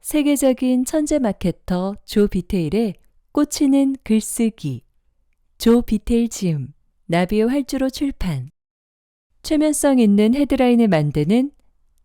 세계적인 천재 마케터 조 비테일의 꽂히는 글쓰기. 조 비테일 지음, 나비의 활주로 출판. 최면성 있는 헤드라인을 만드는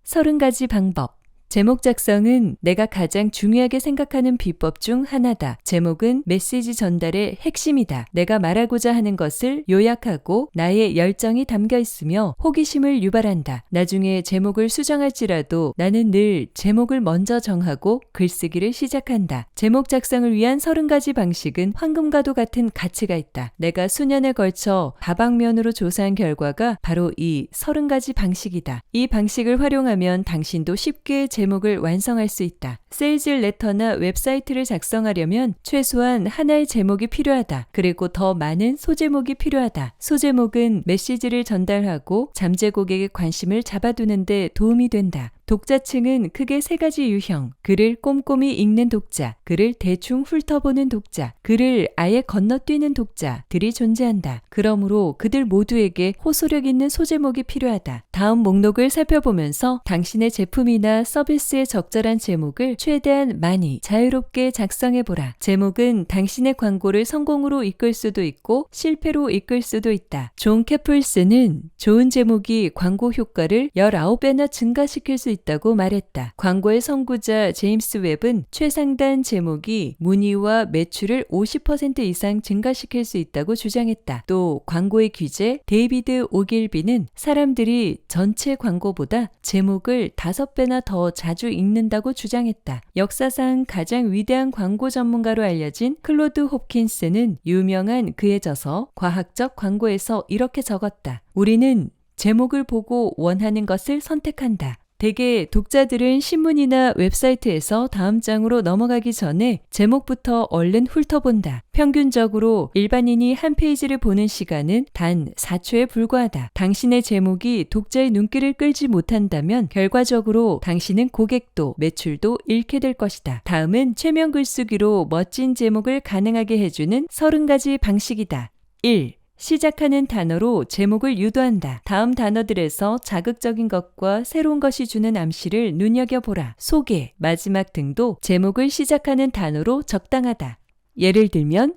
30가지 방법. 제목 작성은 내가 가장 중요하게 생각하는 비법 중 하나다. 제목은 메시지 전달의 핵심이다. 내가 말하고자 하는 것을 요약하고 나의 열정이 담겨 있으며 호기심을 유발한다. 나중에 제목을 수정할지라도 나는 늘 제목을 먼저 정하고 글쓰기를 시작한다. 제목 작성을 위한 30가지 방식은 황금과도 같은 가치가 있다. 내가 수년에 걸쳐 다방면으로 조사한 결과가 바로 이 30가지 방식이다. 이 방식을 활용하면 당신도 쉽게 제목을 완성할 수 있다. 세일즈 레터나 웹사이트를 작성하려면 최소한 하나의 제목이 필요하다. 그리고 더 많은 소제목이 필요하다. 소제목은 메시지를 전달하고 잠재 고객의 관심을 잡아두는 데 도움이 된다. 독자층은 크게 3가지 유형. 글을 꼼꼼히 읽는 독자, 글을 대충 훑어보는 독자, 글을 아예 건너뛰는 독자들이 존재한다. 그러므로 그들 모두에게 호소력 있는 소제목이 필요하다. 다음 목록을 살펴보면서 당신의 제품이나 서비스에 적절한 제목을 최대한 많이 자유롭게 작성해보라. 제목은 당신의 광고를 성공으로 이끌 수도 있고 실패로 이끌 수도 있다. 존 캐플스는 좋은 제목이 광고 효과를 19배나 증가시킬 수 있다고 말했다. 광고의 선구자 제임스 웹은 최상단 제목이 문의와 매출을 50% 이상 증가시킬 수 있다고 주장했다. 또 광고의 귀재 데이비드 오길비는 사람들이 전체 광고보다 제목을 5배나 더 자주 읽는다고 주장했다. 역사상 가장 위대한 광고 전문가로 알려진 클로드 홉킨스는 유명한 그의 저서 과학적 광고에서 이렇게 적었다. 우리는 제목을 보고 원하는 것을 선택한다. 대개 독자들은 신문이나 웹사이트에서 다음 장으로 넘어가기 전에 제목부터 얼른 훑어본다. 평균적으로 일반인이 한 페이지를 보는 시간은 단 4초에 불과하다. 당신의 제목이 독자의 눈길을 끌지 못한다면 결과적으로 당신은 고객도 매출도 잃게 될 것이다. 다음은 최면 글쓰기로 멋진 제목을 가능하게 해주는 30가지 방식이다. 1. 시작하는 단어로 제목을 유도한다. 다음 단어들에서 자극적인 것과 새로운 것이 주는 암시를 눈여겨보라. 소개, 마지막 등도 제목을 시작하는 단어로 적당하다. 예를 들면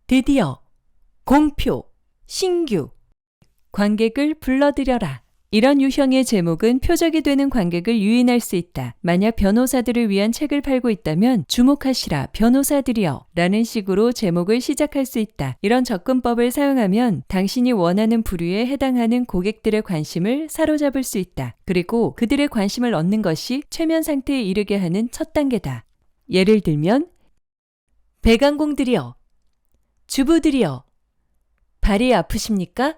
드디어, 공표, 신규, 관객을 불러들여라. 이런 유형의 제목은 표적이 되는 관객을 유인할 수 있다. 만약 변호사들을 위한 책을 팔고 있다면 주목하시라 변호사들이여 라는 식으로 제목을 시작할 수 있다. 이런 접근법을 사용하면 당신이 원하는 부류에 해당하는 고객들의 관심을 사로잡을 수 있다. 그리고 그들의 관심을 얻는 것이 최면 상태에 이르게 하는 첫 단계다. 예를 들면 배관공들이여, 주부들이여, 발이 아프십니까?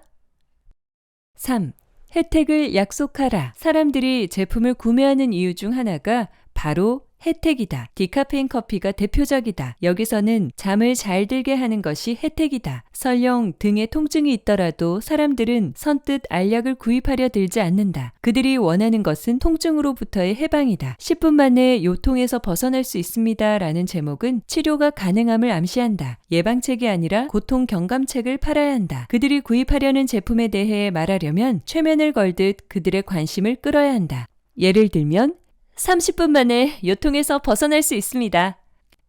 3. 혜택을 약속하라. 사람들이 제품을 구매하는 이유 중 하나가 바로 혜택이다. 디카페인 커피가 대표적이다. 여기서는 잠을 잘 들게 하는 것이 혜택이다. 설령 등에 통증이 있더라도 사람들은 선뜻 알약을 구입하려 들지 않는다. 그들이 원하는 것은 통증으로부터의 해방이다. 10분 만에 요통에서 벗어날 수 있습니다. 라는 제목은 치료가 가능함을 암시한다. 예방책이 아니라 고통 경감책을 팔아야 한다. 그들이 구입하려는 제품에 대해 말하려면 최면을 걸듯 그들의 관심을 끌어야 한다. 예를 들면 30분 만에 요통에서 벗어날 수 있습니다.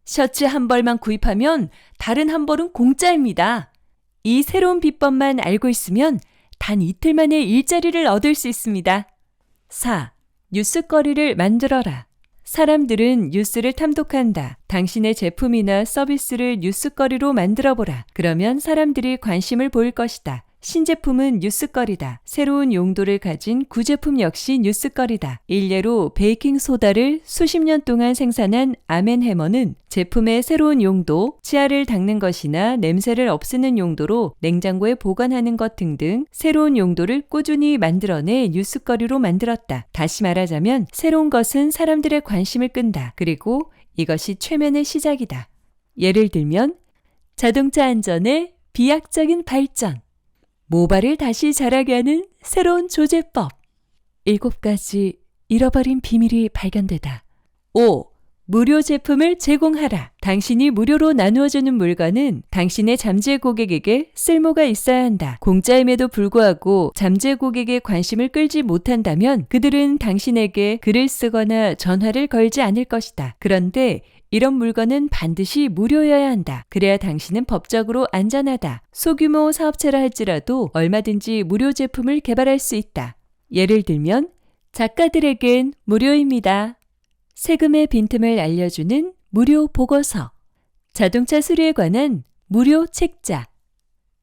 셔츠 한 벌만 구입하면 다른 한 벌은 공짜입니다. 이 새로운 비법만 알고 있으면 단 이틀 만에 일자리를 얻을 수 있습니다. 4. 뉴스거리를 만들어라. 사람들은 뉴스를 탐독한다. 당신의 제품이나 서비스를 뉴스거리로 만들어보라. 그러면 사람들이 관심을 보일 것이다. 신제품은 뉴스거리다. 새로운 용도를 가진 구제품 역시 뉴스거리다. 일례로 베이킹소다를 수십 년 동안 생산한 아멘해머는 제품의 새로운 용도, 치아를 닦는 것이나 냄새를 없애는 용도로 냉장고에 보관하는 것 등등 새로운 용도를 꾸준히 만들어내 뉴스거리로 만들었다. 다시 말하자면 새로운 것은 사람들의 관심을 끈다. 그리고 이것이 최면의 시작이다. 예를 들면 자동차 안전의 비약적인 발전, 모발을 다시 자라게 하는 새로운 조제법. 7가지 잃어버린 비밀이 발견되다. 5. 무료 제품을 제공하라. 당신이 무료로 나누어주는 물건은 당신의 잠재 고객에게 쓸모가 있어야 한다. 공짜임에도 불구하고 잠재 고객의 관심을 끌지 못한다면 그들은 당신에게 글을 쓰거나 전화를 걸지 않을 것이다. 그런데 이런 물건은 반드시 무료여야 한다. 그래야 당신은 법적으로 안전하다. 소규모 사업체라 할지라도 얼마든지 무료 제품을 개발할 수 있다. 예를 들면 작가들에겐 무료입니다. 세금의 빈틈을 알려주는 무료 보고서. 자동차 수리에 관한 무료 책자.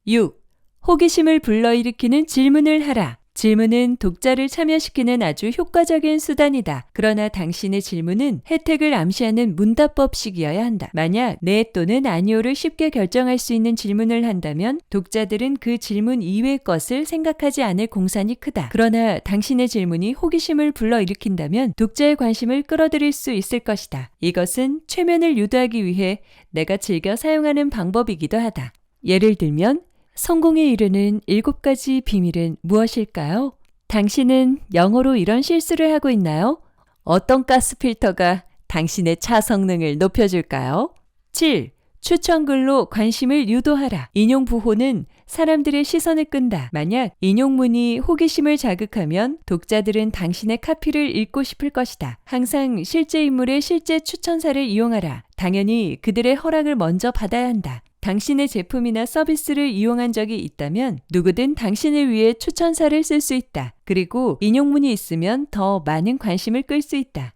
6. 호기심을 불러일으키는 질문을 하라. 질문은 독자를 참여시키는 아주 효과적인 수단이다. 그러나 당신의 질문은 혜택을 암시하는 문답법식이어야 한다. 만약 네 또는 아니오를 쉽게 결정할 수 있는 질문을 한다면 독자들은 그 질문 이외의 것을 생각하지 않을 공산이 크다. 그러나 당신의 질문이 호기심을 불러일으킨다면 독자의 관심을 끌어들일 수 있을 것이다. 이것은 최면을 유도하기 위해 내가 즐겨 사용하는 방법이기도 하다. 예를 들면 성공에 이르는 7가지 비밀은 무엇일까요? 당신은 영어로 이런 실수를 하고 있나요? 어떤 가스 필터가 당신의 차 성능을 높여줄까요? 7. 추천글로 관심을 유도하라. 인용 부호는 사람들의 시선을 끈다. 만약 인용문이 호기심을 자극하면 독자들은 당신의 카피를 읽고 싶을 것이다. 항상 실제 인물의 실제 추천사를 이용하라. 당연히 그들의 허락을 먼저 받아야 한다. 당신의 제품이나 서비스를 이용한 적이 있다면 누구든 당신을 위해 추천사를 쓸 수 있다. 그리고 인용문이 있으면 더 많은 관심을 끌 수 있다.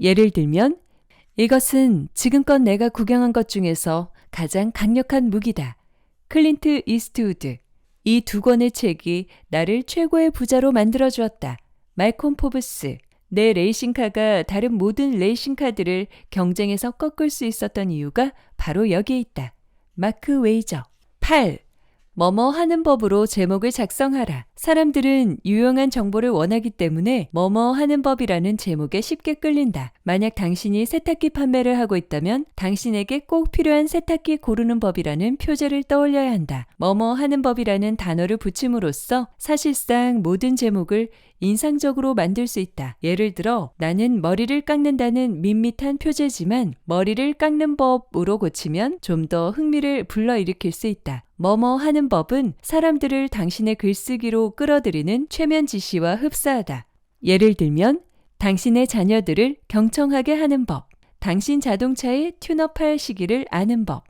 예를 들면 이것은 지금껏 내가 구경한 것 중에서 가장 강력한 무기다. 클린트 이스트우드. 이 2권의 책이 나를 최고의 부자로 만들어 주었다. 말콤 포브스. 내 레이싱카가 다른 모든 레이싱카들을 경쟁에서 꺾을 수 있었던 이유가 바로 여기에 있다. 마크 웨이저. 8. 뭐뭐 하는 법으로 제목을 작성하라. 사람들은 유용한 정보를 원하기 때문에 뭐뭐 하는 법이라는 제목에 쉽게 끌린다. 만약 당신이 세탁기 판매를 하고 있다면 당신에게 꼭 필요한 세탁기 고르는 법이라는 표제를 떠올려야 한다. 뭐뭐 하는 법이라는 단어를 붙임으로써 사실상 모든 제목을 인상적으로 만들 수 있다. 예를 들어 나는 머리를 깎는다는 밋밋한 표제지만 머리를 깎는 법으로 고치면 좀 더 흥미를 불러일으킬 수 있다. 뭐뭐 하는 법은 사람들을 당신의 글쓰기로 끌어들이는 최면 지시와 흡사하다. 예를 들면 당신의 자녀들을 경청하게 하는 법, 당신 자동차의 튠업할 시기를 아는 법,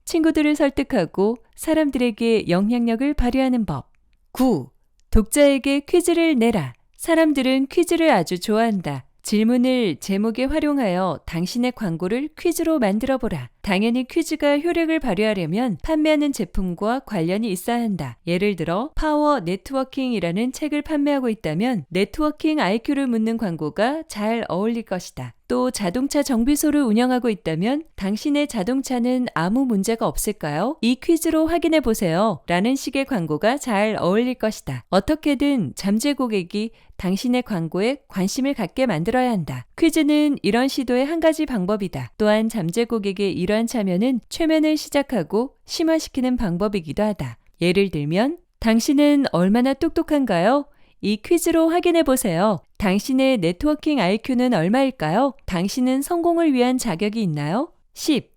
친구들을 설득하고 사람들에게 영향력을 발휘하는 법. 9. 독자에게 퀴즈를 내라. 사람들은 퀴즈를 아주 좋아한다. 질문을 제목에 활용하여 당신의 광고를 퀴즈로 만들어보라. 당연히 퀴즈가 효력을 발휘하려면 판매하는 제품과 관련이 있어야 한다. 예를 들어 파워 네트워킹이라는 책을 판매하고 있다면 네트워킹 IQ를 묻는 광고가 잘 어울릴 것이다. 또 자동차 정비소를 운영하고 있다면 당신의 자동차는 아무 문제가 없을까요? 이 퀴즈로 확인해 보세요. 라는 식의 광고가 잘 어울릴 것이다. 어떻게든 잠재 고객이 당신의 광고에 관심을 갖게 만들어야 한다. 퀴즈는 이런 시도의 한 가지 방법이다. 또한 잠재 고객의 이러한 참여는 최면을 시작하고 심화시키는 방법이기도 하다. 예를 들면 당신은 얼마나 똑똑한가요? 이 퀴즈로 확인해 보세요. 당신의 네트워킹 IQ는 얼마일까요? 당신은 성공을 위한 자격이 있나요? 10.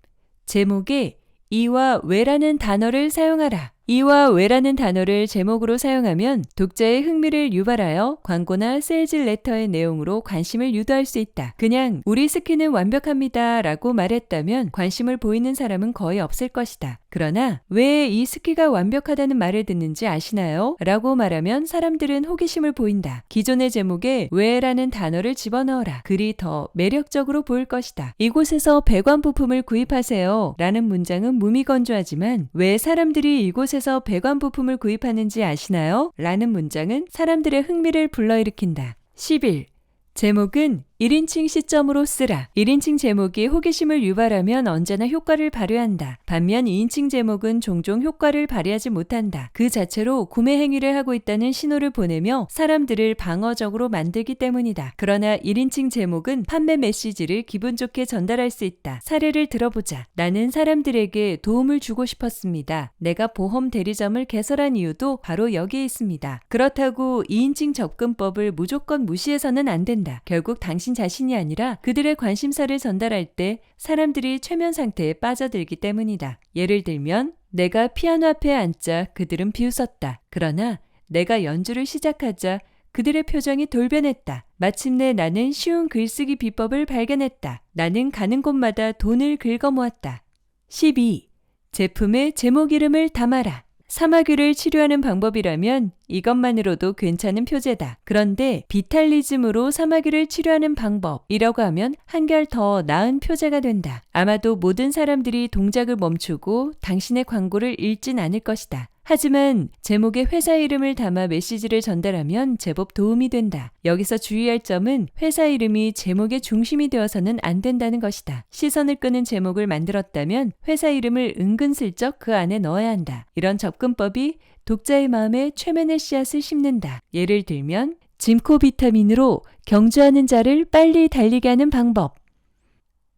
제목에 이와 왜라는 단어를 사용하라. 이와 왜라는 단어를 제목으로 사용하면 독자의 흥미를 유발하여 광고나 세일즈 레터의 내용으로 관심을 유도할 수 있다. 그냥 우리 스키는 완벽합니다 라고 말했다면 관심을 보이는 사람은 거의 없을 것이다. 그러나 왜 이 스키가 완벽하다는 말을 듣는지 아시나요? 라고 말하면 사람들은 호기심을 보인다. 기존의 제목에 왜라는 단어를 집어넣어라. 글이 더 매력적으로 보일 것이다. 이곳에서 배관 부품을 구입하세요 라는 문장은 무미건조하지만 왜 사람들이 이곳에서 배관 부품을 구입하는지 아시나요? 라는 문장은 사람들의 흥미를 불러일으킨다. 11. 제목은 1인칭 시점으로 쓰라. 1인칭 제목이 호기심을 유발하면 언제나 효과를 발휘한다. 반면 2인칭 제목은 종종 효과를 발휘하지 못한다. 그 자체로 구매 행위를 하고 있다는 신호를 보내며 사람들을 방어적으로 만들기 때문이다. 그러나 1인칭 제목은 판매 메시지를 기분 좋게 전달할 수 있다. 사례를 들어보자. 나는 사람들에게 도움을 주고 싶었습니다. 내가 보험 대리점을 개설한 이유도 바로 여기에 있습니다. 그렇다고 2인칭 접근법을 무조건 무시해서는 안 된다. 결국 당신 당신 자신이 아니라 그들의 관심사를 전달할 때 사람들이 최면 상태에 빠져들기 때문이다. 예를 들면 내가 피아노 앞에 앉자 그들은 비웃었다. 그러나 내가 연주를 시작하자 그들의 표정이 돌변했다. 마침내 나는 쉬운 글쓰기 비법을 발견했다. 나는 가는 곳마다 돈을 긁어모았다. 12. 제품의 제목 이름을 담아라. 사마귀를 치료하는 방법이라면 이것만으로도 괜찮은 표제다. 그런데 비탈리즘으로 사마귀를 치료하는 방법이라고 하면 한결 더 나은 표제가 된다. 아마도 모든 사람들이 동작을 멈추고 당신의 광고를 읽진 않을 것이다. 하지만 제목에 회사 이름을 담아 메시지를 전달하면 제법 도움이 된다. 여기서 주의할 점은 회사 이름이 제목의 중심이 되어서는 안 된다는 것이다. 시선을 끄는 제목을 만들었다면 회사 이름을 은근슬쩍 그 안에 넣어야 한다. 이런 접근법이 독자의 마음에 최면의 씨앗을 심는다. 예를 들면 짐코 비타민으로 경주하는 자를 빨리 달리게 하는 방법.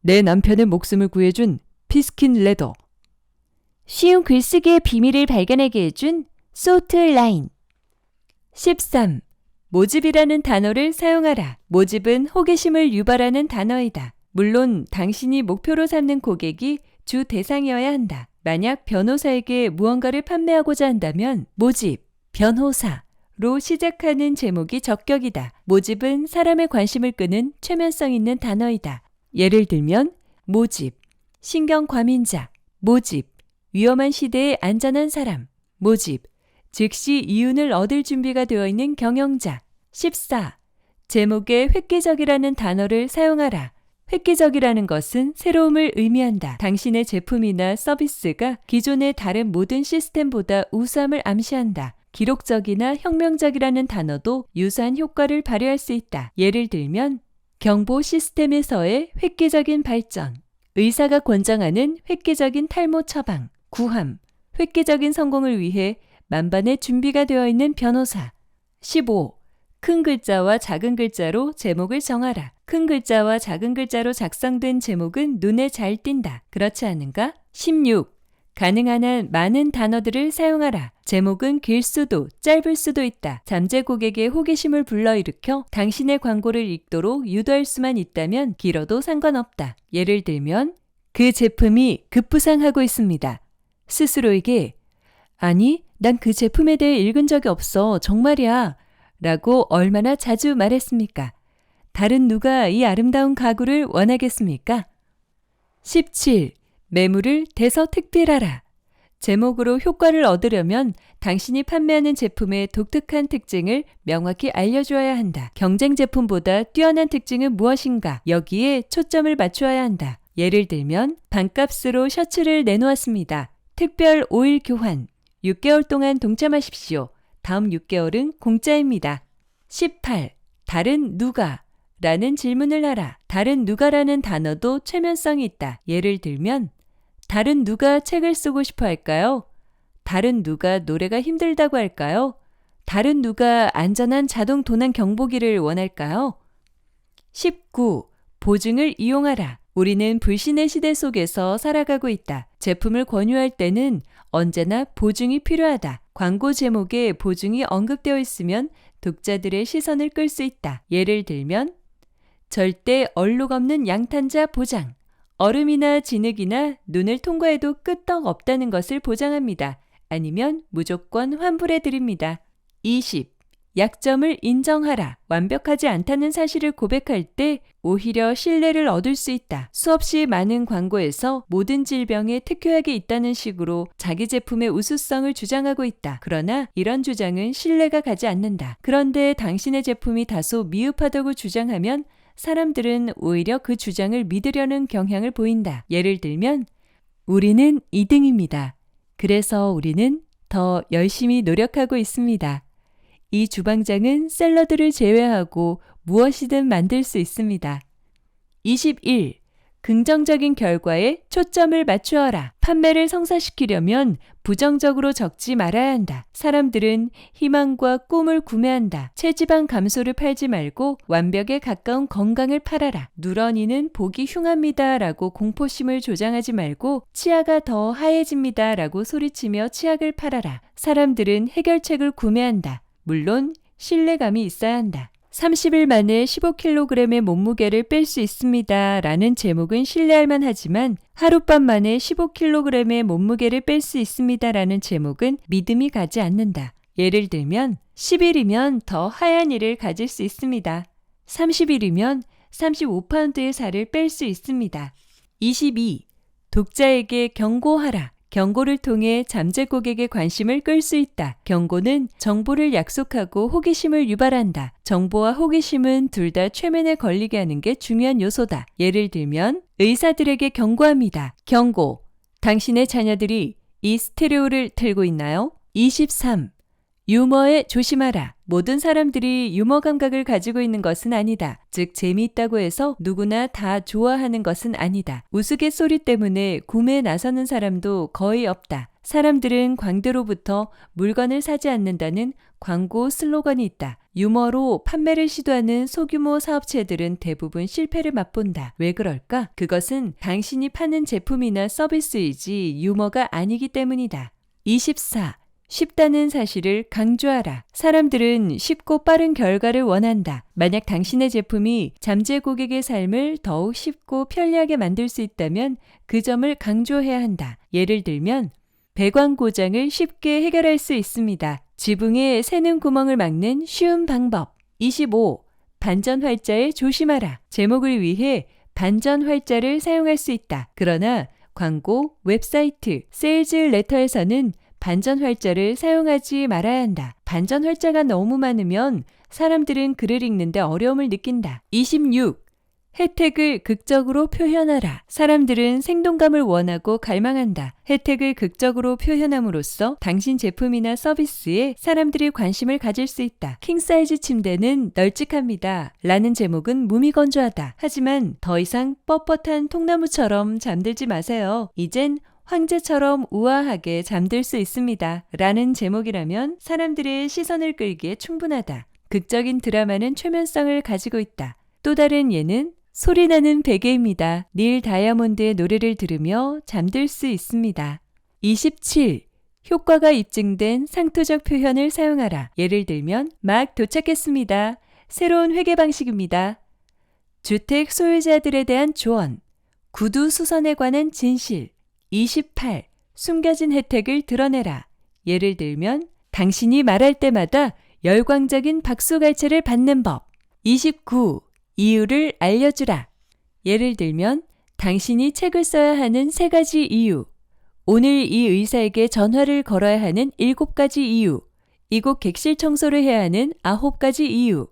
내 남편의 목숨을 구해준 피스킨 레더. 쉬운 글쓰기의 비밀을 발견하게 해준 소트라인. 13. 모집이라는 단어를 사용하라. 모집은 호기심을 유발하는 단어이다. 물론 당신이 목표로 삼는 고객이 주 대상이어야 한다. 만약 변호사에게 무언가를 판매하고자 한다면 모집, 변호사로 시작하는 제목이 적격이다. 모집은 사람의 관심을 끄는 최면성 있는 단어이다. 예를 들면 모집, 신경과민자, 모집, 위험한 시대에 안전한 사람, 모집, 즉시 이윤을 얻을 준비가 되어 있는 경영자. 14. 제목에 획기적이라는 단어를 사용하라. 획기적이라는 것은 새로움을 의미한다. 당신의 제품이나 서비스가 기존의 다른 모든 시스템보다 우수함을 암시한다. 기록적이나 혁명적이라는 단어도 유사한 효과를 발휘할 수 있다. 예를 들면 경보 시스템에서의 획기적인 발전, 의사가 권장하는 획기적인 탈모 처방, 구함, 획기적인 성공을 위해 만반의 준비가 되어 있는 변호사. 15. 큰 글자와 작은 글자로 제목을 정하라. 큰 글자와 작은 글자로 작성된 제목은 눈에 잘 띈다. 그렇지 않은가? 16. 가능한 한 많은 단어들을 사용하라. 제목은 길 수도 짧을 수도 있다. 잠재 고객의 호기심을 불러일으켜 당신의 광고를 읽도록 유도할 수만 있다면 길어도 상관없다. 예를 들면 그 제품이 급부상하고 있습니다. 스스로에게 아니, 난 그 제품에 대해 읽은 적이 없어. 정말이야. 라고 얼마나 자주 말했습니까? 다른 누가 이 아름다운 가구를 원하겠습니까? 17. 매물을 대서특필하라. 제목으로 효과를 얻으려면 당신이 판매하는 제품의 독특한 특징을 명확히 알려주어야 한다. 경쟁 제품보다 뛰어난 특징은 무엇인가? 여기에 초점을 맞추어야 한다. 예를 들면 반값으로 셔츠를 내놓았습니다. 특별 5일 교환, 6개월 동안 동참하십시오. 다음 6개월은 공짜입니다. 18. 다른 누가? 라는 질문을 하라. 다른 누가라는 단어도 최면성이 있다. 예를 들면 다른 누가 책을 쓰고 싶어 할까요? 다른 누가 노래가 힘들다고 할까요? 다른 누가 안전한 자동 도난 경보기를 원할까요? 19. 보증을 이용하라. 우리는 불신의 시대 속에서 살아가고 있다. 제품을 권유할 때는 언제나 보증이 필요하다. 광고 제목에 보증이 언급되어 있으면 독자들의 시선을 끌 수 있다. 예를 들면 절대 얼룩 없는 양탄자 보장. 얼음이나 진흙이나 눈을 통과해도 끄떡 없다는 것을 보장합니다. 아니면 무조건 환불해 드립니다. 20. 약점을 인정하라. 완벽하지 않다는 사실을 고백할 때 오히려 신뢰를 얻을 수 있다. 수없이 많은 광고에서 모든 질병에 특효약이 있다는 식으로 자기 제품의 우수성을 주장하고 있다. 그러나 이런 주장은 신뢰가 가지 않는다. 그런데 당신의 제품이 다소 미흡하다고 주장하면 사람들은 오히려 그 주장을 믿으려는 경향을 보인다. 예를 들면 우리는 2등입니다. 그래서 우리는 더 열심히 노력하고 있습니다. 이 주방장은 샐러드를 제외하고 무엇이든 만들 수 있습니다. 21. 긍정적인 결과에 초점을 맞추어라. 판매를 성사시키려면 부정적으로 적지 말아야 한다. 사람들은 희망과 꿈을 구매한다. 체지방 감소를 팔지 말고 완벽에 가까운 건강을 팔아라. 누런이는 보기 흉합니다 라고 공포심을 조장하지 말고 치아가 더 하얘집니다 라고 소리치며 치약을 팔아라. 사람들은 해결책을 구매한다. 물론 신뢰감이 있어야 한다. 30일 만에 15kg의 몸무게를 뺄 수 있습니다. 라는 제목은 신뢰할 만하지만 하룻밤 만에 15kg의 몸무게를 뺄 수 있습니다. 라는 제목은 믿음이 가지 않는다. 예를 들면 10일이면 더 하얀 이를 가질 수 있습니다. 30일이면 35파운드의 살을 뺄 수 있습니다. 22. 독자에게 경고하라. 경고를 통해 잠재 고객의 관심을 끌 수 있다. 경고는 정보를 약속하고 호기심을 유발한다. 정보와 호기심은 둘 다 최면에 걸리게 하는 게 중요한 요소다. 예를 들면 의사들에게 경고합니다. 경고. 당신의 자녀들이 이 스테레오를 틀고 있나요? 23. 유머에 조심하라. 모든 사람들이 유머 감각을 가지고 있는 것은 아니다. 즉 재미있다고 해서 누구나 다 좋아하는 것은 아니다. 우스갯소리 때문에 구매에 나서는 사람도 거의 없다. 사람들은 광대로부터 물건을 사지 않는다는 광고 슬로건이 있다. 유머로 판매를 시도하는 소규모 사업체들은 대부분 실패를 맛본다. 왜 그럴까? 그것은 당신이 파는 제품이나 서비스이지 유머가 아니기 때문이다. 24. 쉽다는 사실을 강조하라. 사람들은 쉽고 빠른 결과를 원한다. 만약 당신의 제품이 잠재 고객의 삶을 더욱 쉽고 편리하게 만들 수 있다면 그 점을 강조해야 한다. 예를 들면 배관 고장을 쉽게 해결할 수 있습니다. 지붕에 새는 구멍을 막는 쉬운 방법. 25. 반전 활자에 조심하라. 제목을 위해 반전 활자를 사용할 수 있다. 그러나 광고, 웹사이트, 세일즈 레터에서는 반전 활자를 사용하지 말아야 한다. 반전 활자가 너무 많으면 사람들은 글을 읽는데 어려움을 느낀다. 26. 혜택을 극적으로 표현하라. 사람들은 생동감을 원하고 갈망한다. 혜택을 극적으로 표현함으로써 당신 제품이나 서비스에 사람들이 관심을 가질 수 있다. 킹사이즈 침대는 널찍합니다. 라는 제목은 무미건조하다. 하지만 더 이상 뻣뻣한 통나무처럼 잠들지 마세요. 이젠 황제처럼 우아하게 잠들 수 있습니다. 라는 제목이라면 사람들의 시선을 끌기에 충분하다. 극적인 드라마는 최면성을 가지고 있다. 또 다른 예는 소리나는 베개입니다. 닐 다이아몬드의 노래를 들으며 잠들 수 있습니다. 27. 효과가 입증된 상투적 표현을 사용하라. 예를 들면 막 도착했습니다. 새로운 회계 방식입니다. 주택 소유자들에 대한 조언. 구두 수선에 관한 진실. 28. 숨겨진 혜택을 드러내라. 예를 들면 당신이 말할 때마다 열광적인 박수갈채를 받는 법. 29. 이유를 알려주라. 예를 들면 당신이 책을 써야 하는 3가지 이유. 오늘 이 의사에게 전화를 걸어야 하는 7가지 이유. 이곳 객실 청소를 해야 하는 9가지 이유.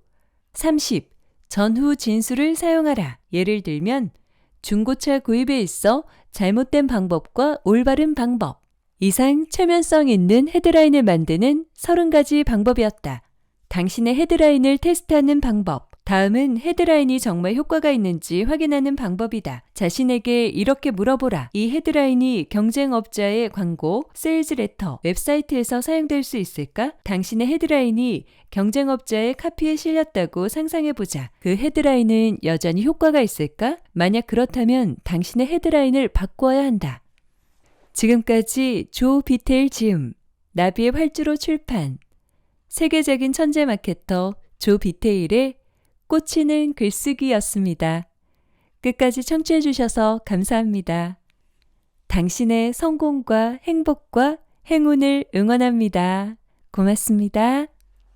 30. 전후 진술을 사용하라. 예를 들면 중고차 구입에 있어 잘못된 방법과 올바른 방법. 이상 최면성 있는 헤드라인을 만드는 30가지 방법이었다. 당신의 헤드라인을 테스트하는 방법. 다음은 헤드라인이 정말 효과가 있는지 확인하는 방법이다. 자신에게 이렇게 물어보라. 이 헤드라인이 경쟁업자의 광고, 세일즈 레터, 웹사이트에서 사용될 수 있을까? 당신의 헤드라인이 경쟁업자의 카피에 실렸다고 상상해보자. 그 헤드라인은 여전히 효과가 있을까? 만약 그렇다면 당신의 헤드라인을 바꿔야 한다. 지금까지 조 비테일 지음, 나비의 활주로 출판, 세계적인 천재 마케터 조 비테일의 꽂히는 글쓰기였습니다. 끝까지 청취해 주셔서 감사합니다. 당신의 성공과 행복과 행운을 응원합니다. 고맙습니다.